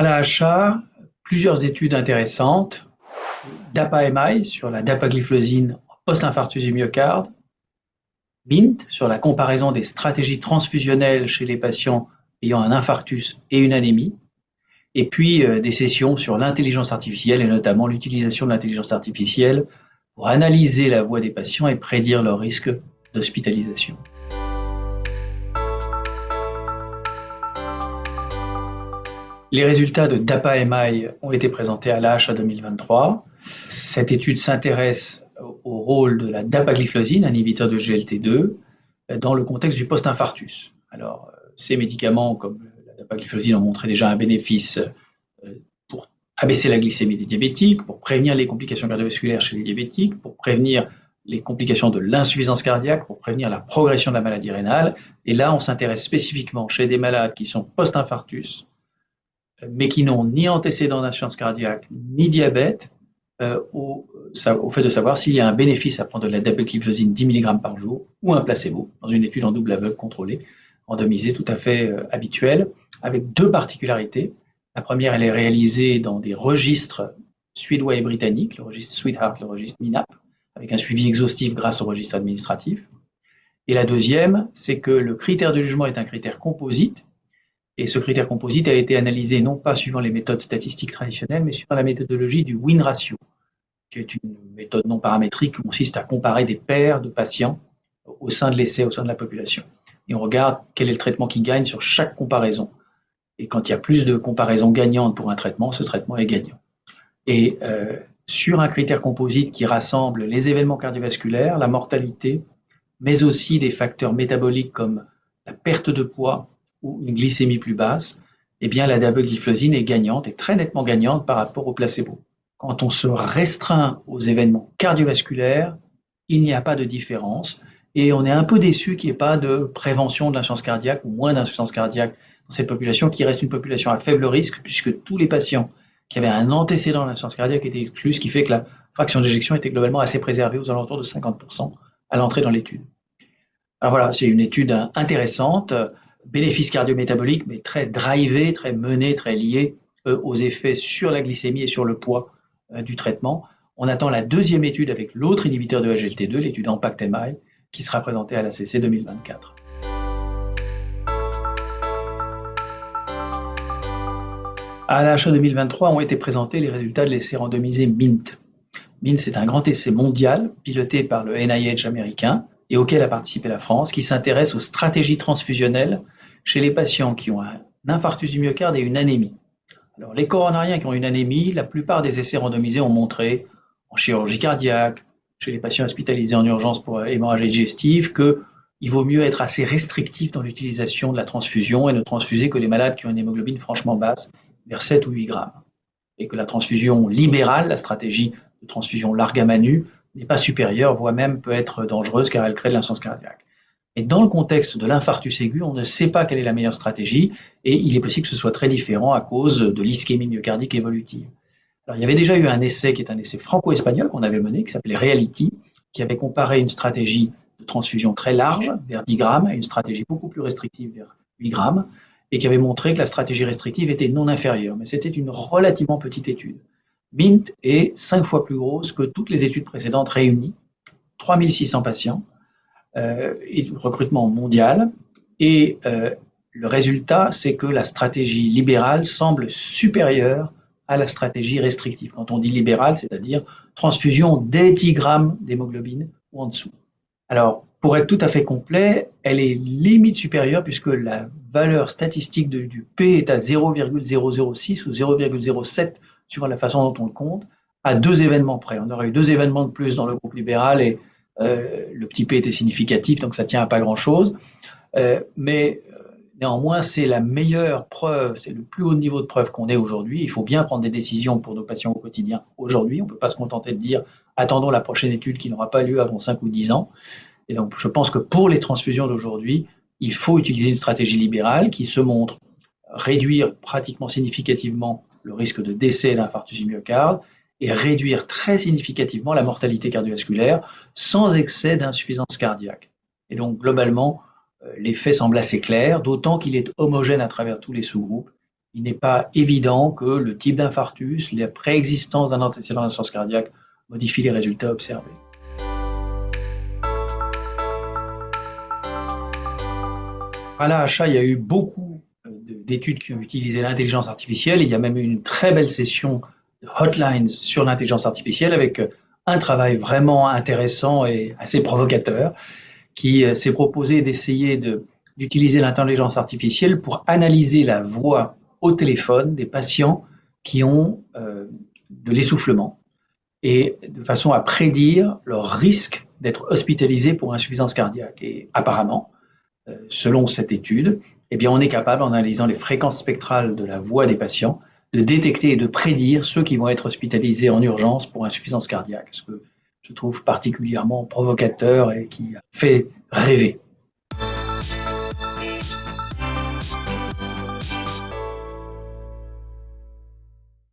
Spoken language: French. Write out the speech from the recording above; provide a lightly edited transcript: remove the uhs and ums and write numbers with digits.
l'AHA, plusieurs études intéressantes. DAPA-MI sur la dapagliflozine post-infarctus du myocarde. MINT sur la comparaison des stratégies transfusionnelles chez les patients ayant un infarctus et une anémie. Et puis des sessions sur l'intelligence artificielle et notamment l'utilisation de l'intelligence artificielle pour analyser la voix des patients et prédire leur risque d'hospitalisation. Les résultats de DAPA-MI ont été présentés à l'AHA 2023. Cette étude s'intéresse au rôle de la dapagliflozine, inhibiteur de GLT2, dans le contexte du post-infarctus. Alors, ces médicaments, comme la dapagliflozine, ont montré déjà un bénéfice pour abaisser la glycémie des diabétiques, pour prévenir les complications cardiovasculaires chez les diabétiques, pour prévenir les complications de l'insuffisance cardiaque, pour prévenir la progression de la maladie rénale. Et là, on s'intéresse spécifiquement chez des malades qui sont post-infarctus, mais qui n'ont ni antécédent d'insuffisance cardiaque, ni diabète, au fait de savoir s'il y a un bénéfice à prendre de la dapagliflozine 10 mg par jour ou un placebo, dans une étude en double aveugle contrôlée, randomisée, tout à fait habituelle, avec deux particularités. La première, elle est réalisée dans des registres suédois et britanniques, le registre Sweetheart, le registre MINAP, avec un suivi exhaustif grâce au registre administratif. Et la deuxième, c'est que le critère de jugement est un critère composite, et ce critère composite a été analysé non pas suivant les méthodes statistiques traditionnelles, mais suivant la méthodologie du win ratio, qui est une méthode non paramétrique qui consiste à comparer des paires de patients au sein de l'essai, au sein de la population. Et on regarde quel est le traitement qui gagne sur chaque comparaison. Et quand il y a plus de comparaisons gagnantes pour un traitement, ce traitement est gagnant. Et sur un critère composite qui rassemble les événements cardiovasculaires, la mortalité, mais aussi des facteurs métaboliques comme la perte de poids ou une glycémie plus basse, eh bien la dapagliflozine est gagnante, et très nettement gagnante par rapport au placebo. Quand on se restreint aux événements cardiovasculaires, il n'y a pas de différence, et on est un peu déçu qu'il n'y ait pas de prévention de l'insuffisance cardiaque ou moins d'insuffisance cardiaque dans cette population qui reste une population à faible risque, puisque tous les patients qui avaient un antécédent d'insuffisance cardiaque étaient exclus, ce qui fait que la fraction d'éjection était globalement assez préservée, aux alentours de 50% à l'entrée dans l'étude. Alors voilà, c'est une étude intéressante, bénéfice cardio-métabolique, mais très drivé, très mené, très lié aux effets sur la glycémie et sur le poids du traitement. On attend la deuxième étude avec l'autre inhibiteur de SGLT2, l'étude IMPACT-MI, qui sera présentée à l'ACC 2024. À l'AHA 2023 ont été présentés les résultats de l'essai randomisé MINT. MINT, c'est un grand essai mondial piloté par le NIH américain et auquel a participé la France, qui s'intéresse aux stratégies transfusionnelles chez les patients qui ont un infarctus du myocarde et une anémie. Alors, les coronariens qui ont une anémie, la plupart des essais randomisés ont montré, en chirurgie cardiaque, chez les patients hospitalisés en urgence pour hémorragie digestive, qu'il vaut mieux être assez restrictif dans l'utilisation de la transfusion et ne transfuser que les malades qui ont une hémoglobine franchement basse, vers 7 ou 8 grammes. Et que la transfusion libérale, la stratégie de transfusion large à main nue, n'est pas supérieure, voire même peut être dangereuse car elle crée de l'insuffisance cardiaque. Et dans le contexte de l'infarctus aigu, on ne sait pas quelle est la meilleure stratégie et il est possible que ce soit très différent à cause de l'ischémie myocardique évolutive. Alors, il y avait déjà eu un essai qui est un essai franco-espagnol qu'on avait mené, qui s'appelait Reality, qui avait comparé une stratégie de transfusion très large, vers 10 grammes, à une stratégie beaucoup plus restrictive, vers 8 grammes, et qui avait montré que la stratégie restrictive était non inférieure. Mais c'était une relativement petite étude. MINT est 5 fois plus grosse que toutes les études précédentes réunies, 3600 patients, et recrutement mondial. Et le résultat, c'est que la stratégie libérale semble supérieure à la stratégie restrictive. Quand on dit libérale, c'est-à-dire transfusion dès 10 grammes d'hémoglobine ou en dessous. Alors, pour être tout à fait complet, elle est limite supérieure puisque la valeur statistique du P est à 0,006 ou 0,07, suivant la façon dont on le compte, à 2 événements près. On aurait eu 2 événements de plus dans le groupe libéral et le petit P était significatif, donc ça tient à pas grand-chose. Mais néanmoins, c'est la meilleure preuve, c'est le plus haut niveau de preuve qu'on ait aujourd'hui. Il faut bien prendre des décisions pour nos patients au quotidien aujourd'hui. On ne peut pas se contenter de dire « attendons la prochaine étude qui n'aura pas lieu avant 5 ou 10 ans ». Et donc, je pense que pour les transfusions d'aujourd'hui, il faut utiliser une stratégie libérale qui se montre réduire pratiquement significativement le risque de décès et d'infarctus du myocarde et réduire très significativement la mortalité cardiovasculaire sans excès d'insuffisance cardiaque. Et donc, globalement, l'effet semble assez clair, d'autant qu'il est homogène à travers tous les sous-groupes il n'est pas évident que le type d'infarctus, la préexistence d'un antécédent d'insuffisance cardiaque modifie les résultats observés. À l'AHA, il y a eu beaucoup d'études qui ont utilisé l'intelligence artificielle. Il y a même eu une très belle session de hotlines sur l'intelligence artificielle avec un travail vraiment intéressant et assez provocateur qui s'est proposé d'essayer d'utiliser l'intelligence artificielle pour analyser la voix au téléphone des patients qui ont de l'essoufflement et de façon à prédire leur risque d'être hospitalisés pour insuffisance cardiaque. Et apparemment, selon cette étude, eh bien, on est capable, en analysant les fréquences spectrales de la voix des patients, de détecter et de prédire ceux qui vont être hospitalisés en urgence pour insuffisance cardiaque, ce que je trouve particulièrement provocateur et qui fait rêver.